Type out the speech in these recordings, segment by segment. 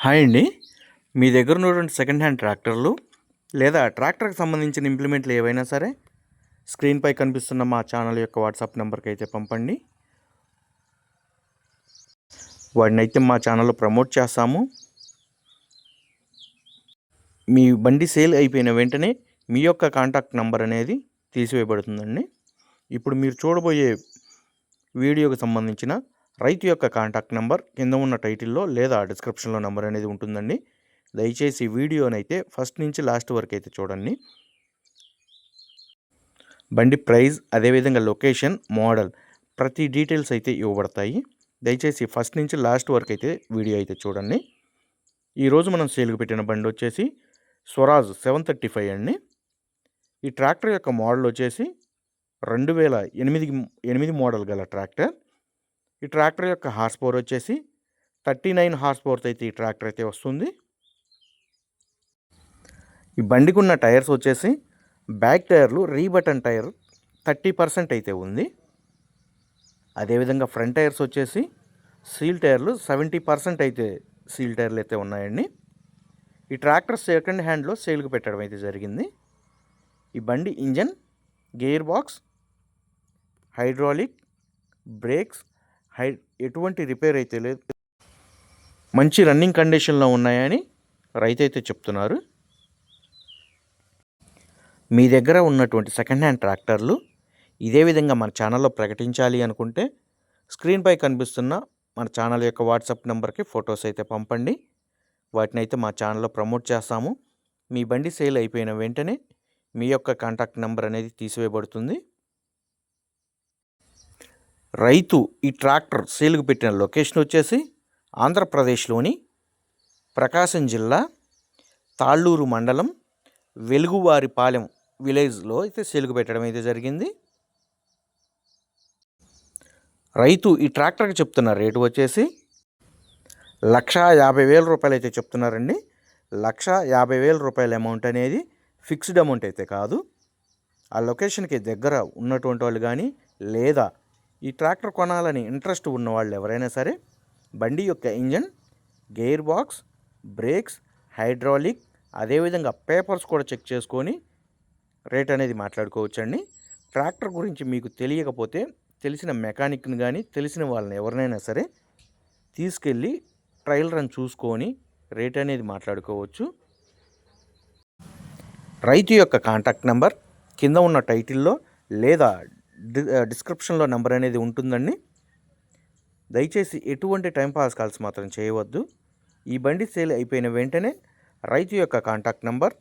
Hi అండి. మీ దగ్గర ఉన్నటువంటి సెకండ్ హ్యాండ్ ట్రాక్టర్లు లేదా ట్రాక్టర్కి సంబంధించిన ఇంప్లిమెంట్లు ఏవైనా సరే స్క్రీన్పై కనిపిస్తున్న మా ఛానల్ యొక్క వాట్సాప్ నెంబర్కి అయితే పంపండి. వాటిని అయితే మా ఛానల్లో ప్రమోట్ చేస్తాము. మీ బండి సేల్ అయిపోయిన వెంటనే మీ యొక్క కాంటాక్ట్ నెంబర్ అనేది తీసివేయబడుతుందండి. ఇప్పుడు మీరు చూడబోయే వీడియోకి సంబంధించిన రైతు యొక్క కాంటాక్ట్ నెంబర్ కింద ఉన్న టైటిల్లో లేదా డిస్క్రిప్షన్లో నెంబర్ అనేది ఉంటుందండి. దయచేసి వీడియోనైతే ఫస్ట్ నుంచి లాస్ట్ వరకు అయితే చూడండి. బండి ప్రైస్, అదేవిధంగా లొకేషన్, మోడల్ ప్రతి డీటెయిల్స్ అయితే ఇవ్వబడతాయి. దయచేసి ఫస్ట్ నుంచి లాస్ట్ వరకు అయితే వీడియో అయితే చూడండి. ఈరోజు మనం సేల్కి పెట్టిన బండి వచ్చేసి స్వరాజ్ 735 అండి. ఈ ట్రాక్టర్ యొక్క మోడల్ వచ్చేసి 2008 మోడల్ గల ట్రాక్టర్. ఈ ట్రాక్టర్ యొక్క హార్స్ పవర్ వచ్చేసి 39 హార్స్ పవర్తో అయితే ఈ ట్రాక్టర్ అయితే వస్తుంది. ఈ బండికి ఉన్న టైర్స్ వచ్చేసి బ్యాక్ టైర్లు రీబటన్ టైర్ 30% అయితే ఉంది. అదేవిధంగా ఫ్రంట్ టైర్స్ వచ్చేసి సీల్ టైర్లు 70% అయితే సీల్ టైర్లు అయితే ఉన్నాయండి. ఈ ట్రాక్టర్ సెకండ్ హ్యాండ్లో సేల్కి పెట్టడం అయితే జరిగింది. ఈ బండి engine, gear box, hydraulic, brakes ఎటువంటి రిపేర్ అయితే లేదు, మంచి రన్నింగ్ కండిషన్లో ఉన్నాయని రైతు అయితే చెప్తున్నారు. మీ దగ్గర ఉన్నటువంటి సెకండ్ హ్యాండ్ ట్రాక్టర్లు ఇదే విధంగా మన ఛానల్లో ప్రకటించాలి అనుకుంటే స్క్రీన్పై కనిపిస్తున్న మన ఛానల్ యొక్క వాట్సాప్ నెంబర్కి ఫొటోస్ అయితే పంపండి. వాటిని అయితే మా ఛానల్లో ప్రమోట్ చేస్తాము. మీ బండి సేల్ అయిపోయిన వెంటనే మీ యొక్క కాంటాక్ట్ నెంబర్ అనేది తీసివేయబడుతుంది. రైతు ఈ ట్రాక్టర్ సేల్కి పెట్టిన లొకేషన్ వచ్చేసి ఆంధ్రప్రదేశ్లోని ప్రకాశం జిల్లా తాళ్ళూరు మండలం వెలుగువారిపాలెం విలేజ్లో అయితే సేల్కి పెట్టడం అయితే జరిగింది. రైతు ఈ ట్రాక్టర్కి చెప్తున్న రేటు వచ్చేసి 1,50,000 రూపాయలు అయితే చెప్తున్నారండి. 1,50,000 రూపాయల అమౌంట్ అనేది ఫిక్స్డ్ అమౌంట్ అయితే కాదు. ఆ లొకేషన్కి దగ్గర ఉన్నటువంటి వాళ్ళు కానీ లేదా ఈ ట్రాక్టర్ కొనాలని ఇంట్రెస్ట్ ఉన్న వాళ్ళు ఎవరైనా సరే బండి యొక్క engine, gear box, brakes, hydraulic, అదేవిధంగా పేపర్స్ కూడా చెక్ చేసుకొని రేట్ అనేది మాట్లాడుకోవచ్చండి. ట్రాక్టర్ గురించి మీకు తెలియకపోతే తెలిసిన మెకానిక్ని కానీ తెలిసిన వాళ్ళని ఎవరినైనా సరే తీసుకెళ్ళి ట్రయల్ రన్ చూసుకొని రేట్ అనేది మాట్లాడుకోవచ్చు. రైతు యొక్క కాంటాక్ట్ నెంబర్ కింద ఉన్న టైటిల్లో లేదా డిస్క్రిప్షన్లో నెంబర్ అనేది ఉంటుందండి. దయచేసి ఎటువంటి టైంపాస్ కాల్స్ మాత్రం చేయవద్దు. ఈ బండి సేల్ అయిపోయిన వెంటనే రైతు యొక్క కాంటాక్ట్ నెంబర్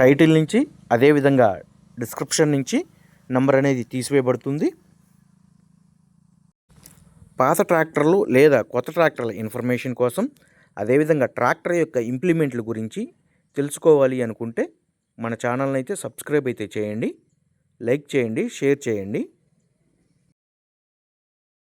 టైటిల్ నుంచి అదేవిధంగా డిస్క్రిప్షన్ నుంచి నెంబర్ అనేది తీసివేయబడుతుంది. పాత ట్రాక్టర్లు లేదా కొత్త ట్రాక్టర్ల ఇన్ఫర్మేషన్ కోసం అదేవిధంగా ట్రాక్టర్ యొక్క ఇంప్లిమెంట్ల గురించి తెలుసుకోవాలి అనుకుంటే మన ఛానల్ని అయితే సబ్స్క్రైబ్ అయితే చేయండి, లైక్ చేయండి, షేర్ చేయండి.